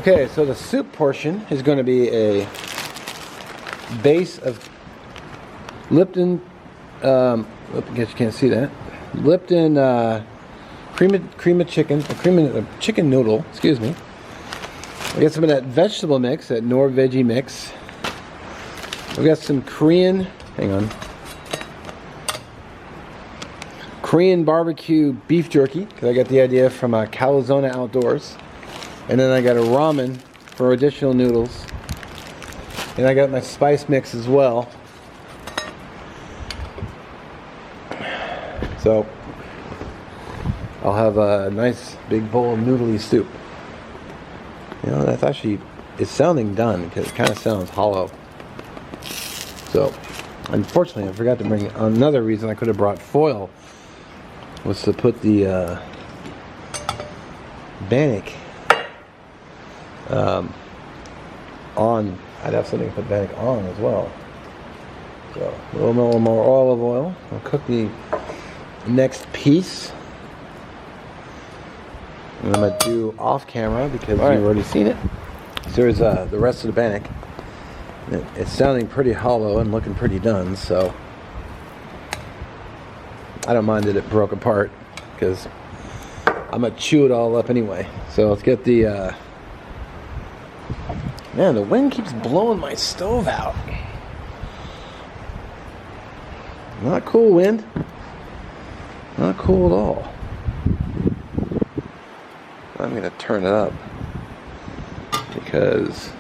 Okay, so the soup portion is going to be a base of Lipton, I guess you can't see that, Lipton cream of chicken, chicken noodle, excuse me. We got some of that vegetable mix, that Nor Veggie mix. We got some Korean, hang on, Korean barbecue beef jerky, because I got the idea from Calzone Outdoors. And then I got a ramen for additional noodles. And I got my spice mix as well. So I'll have a nice big bowl of noodly soup. You know, that's actually, it's sounding done because it kind of sounds hollow. So, unfortunately, I forgot to bring, another reason I could have brought foil was to put the Bannock on. I'd have something to put Bannock on as well. So, a little more olive oil. I'll cook the next piece. And I'm going to do off camera because you've already seen it. So here's the rest of the Bannock. It's sounding pretty hollow and looking pretty done, so I don't mind that it broke apart because I'm going to chew it all up anyway. So let's get the... Man, the wind keeps blowing my stove out. Not cool, wind. Not cool at all. I'm going to turn it up because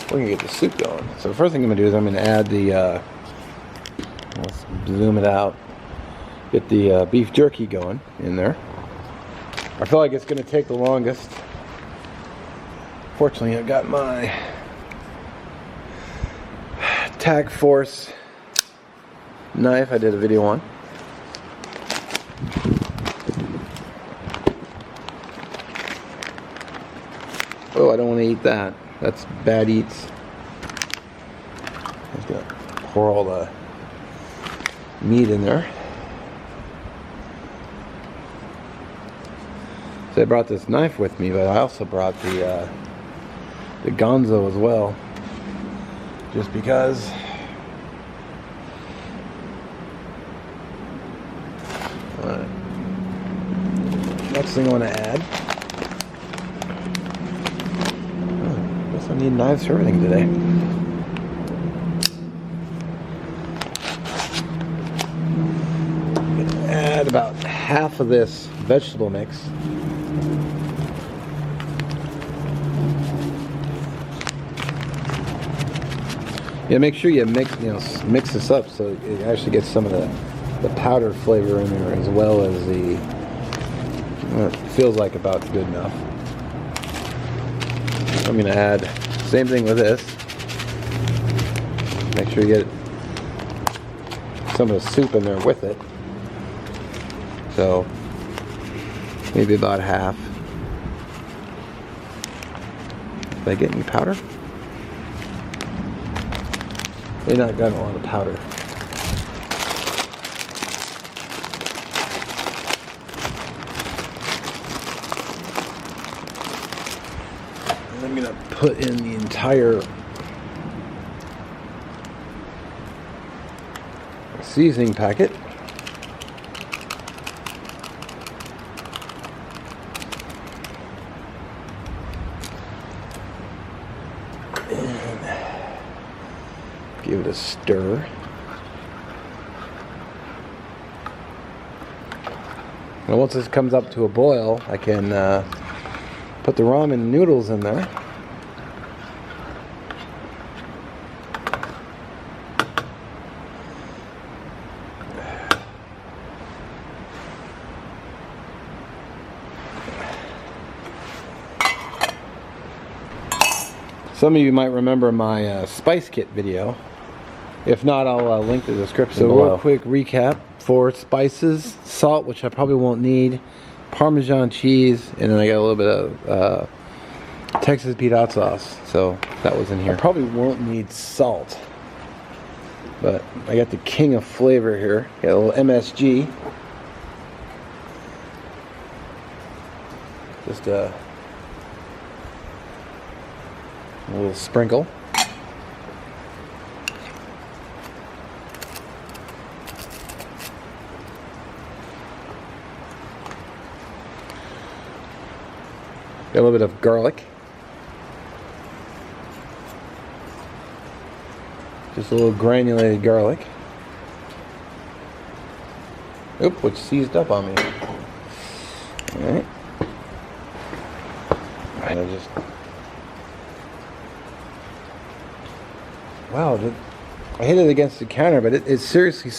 we're going to get the soup going. So the first thing I'm going to do is I'm going to add the, let's zoom it out, get the beef jerky going in there. I feel like it's going to take the longest. Fortunately, I've got my Tag Force knife I did a video on. Oh, I don't want to eat that. That's bad eats. I'm just going to pour all the meat in there. So I brought this knife with me, but I also brought the gonzo as well. Just because. Alright. Next thing I want to add. I need knives for everything today. I'm going to add about half of this vegetable mix. Yeah, make sure you mix this up so it actually gets some of the powdered flavor in there as well as the. It feels like about good enough. I'm going to add, same thing with this. Make sure you get some of the soup in there with it. So, maybe about half. Did I get any powder? They're not got a lot of powder. I'm going to put in the entire seasoning packet. And give it a stir. And once this comes up to a boil, I can put the ramen noodles in there. Some of you might remember my spice kit video. If not, I'll link the description below. Real quick recap for spices: salt, which I probably won't need, Parmesan cheese, and then I got a little bit of Texas peanut hot sauce. So that was in here. I probably won't need salt, but I got the king of flavor here. Got a little MSG. Just A little sprinkle. Got a little bit of garlic. Just a little granulated garlic. Oop, which seized up on me. Alright. And I just... Wow, I hit it against the counter, but it seriously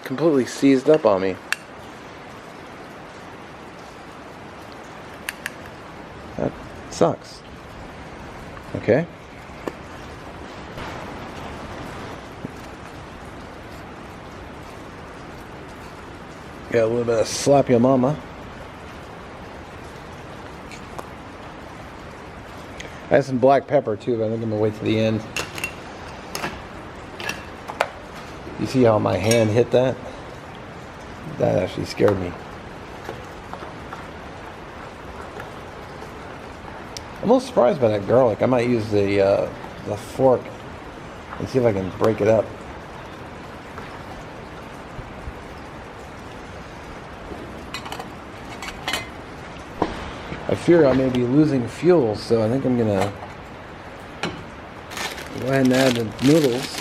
completely seized up on me. That sucks. Okay. Got a little bit of slap your mama. I have some black pepper too, but I think I'm gonna wait till the end. You see how my hand hit that? That actually scared me. I'm a little surprised by that garlic. I might use the fork and see if I can break it up. I fear I may be losing fuel, so I think I'm gonna go ahead and add the noodles,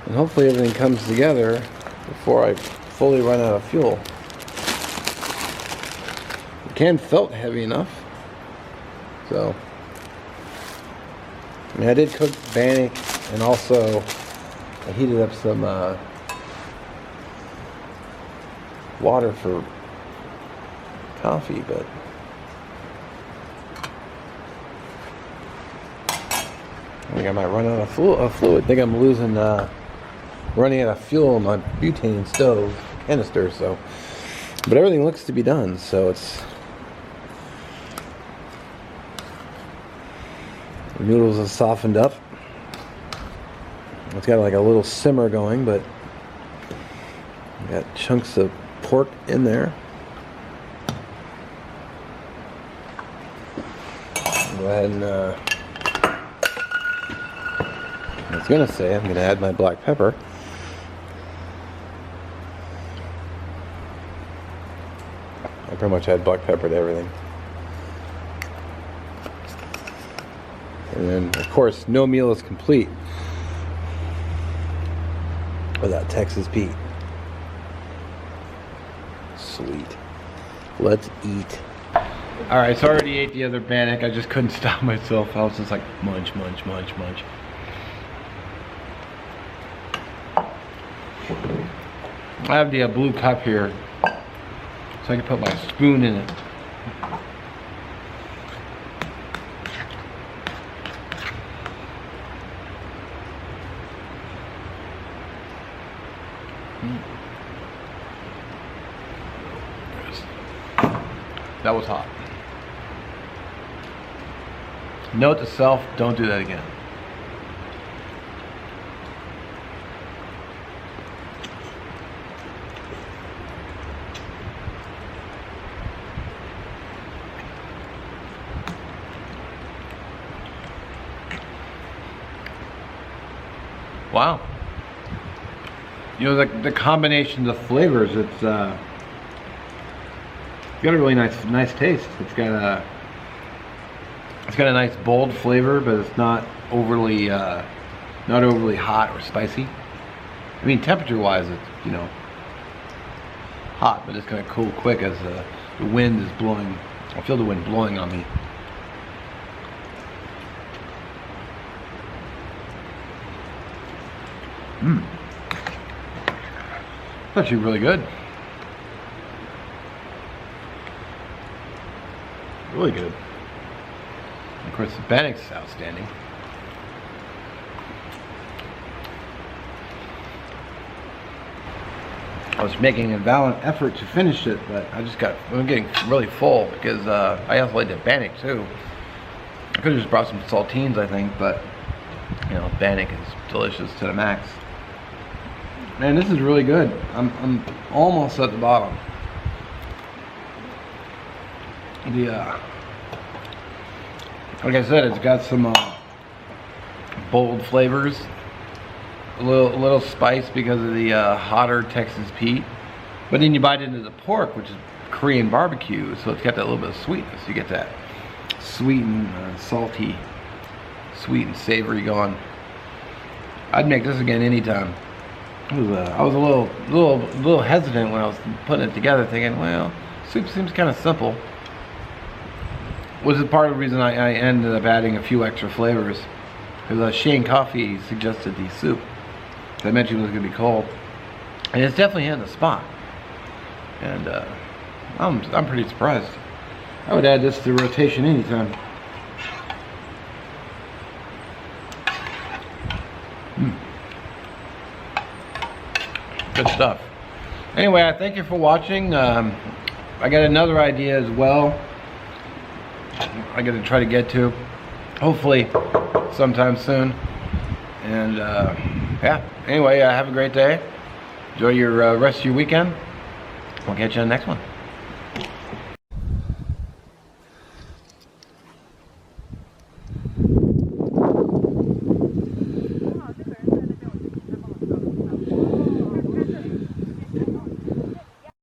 and hopefully everything comes together before I fully run out of fuel. The can felt heavy enough, so I mean, I did cook Bannock, and also I heated up some water for coffee, but I think I might run out of fluid. I think I'm losing, running out of fuel in my butane stove canister. So, but everything looks to be done. So it's the noodles have softened up. It's got like a little simmer going, but got chunks of pork in there. Go ahead and I was gonna say I'm gonna add my black pepper. I pretty much add black pepper to everything. And then of course no meal is complete without Texas Pete. Sweet. Let's eat. Alright, so I already ate the other Bannock. I just couldn't stop myself. I was just like munch, munch, munch, munch. I have the blue cup here, so I can put my spoon in it. That was hot. Note to self, don't do that again. Wow. You know, the combination of flavors, it's got a really nice taste. It's got a nice bold flavor, but it's not overly hot or spicy. I mean, temperature-wise, it's, you know, hot, but it's gonna cool quick as the wind is blowing. I feel the wind blowing on me. It's actually really good. Really good. Of course, the Bannock's outstanding. I was making a valiant effort to finish it, but I'm getting really full because I also like the Bannock too. I could have just brought some saltines, I think, but you know, Bannock is delicious to the max. Man, this is really good. I'm almost at the bottom. Like I said, it's got some bold flavors. A little spice because of the hotter Texas Pete. But then you bite into the pork, which is Korean barbecue, so it's got that little bit of sweetness. You get that sweet and salty, sweet and savory going. I'd make this again anytime. I was a little hesitant when I was putting it together, thinking, well, soup seems kind of simple. Which is part of the reason I ended up adding a few extra flavors. Because Shane Coffee suggested the soup. I mentioned it was going to be cold. And it's definitely hitting the spot. And I'm pretty surprised. I would add this to rotation anytime. Good stuff. Anyway, I thank you for watching. I got another idea as well. I got to try to get to, hopefully, sometime soon. And yeah. Anyway, have a great day. Enjoy your rest of your weekend. We'll catch you on the next one.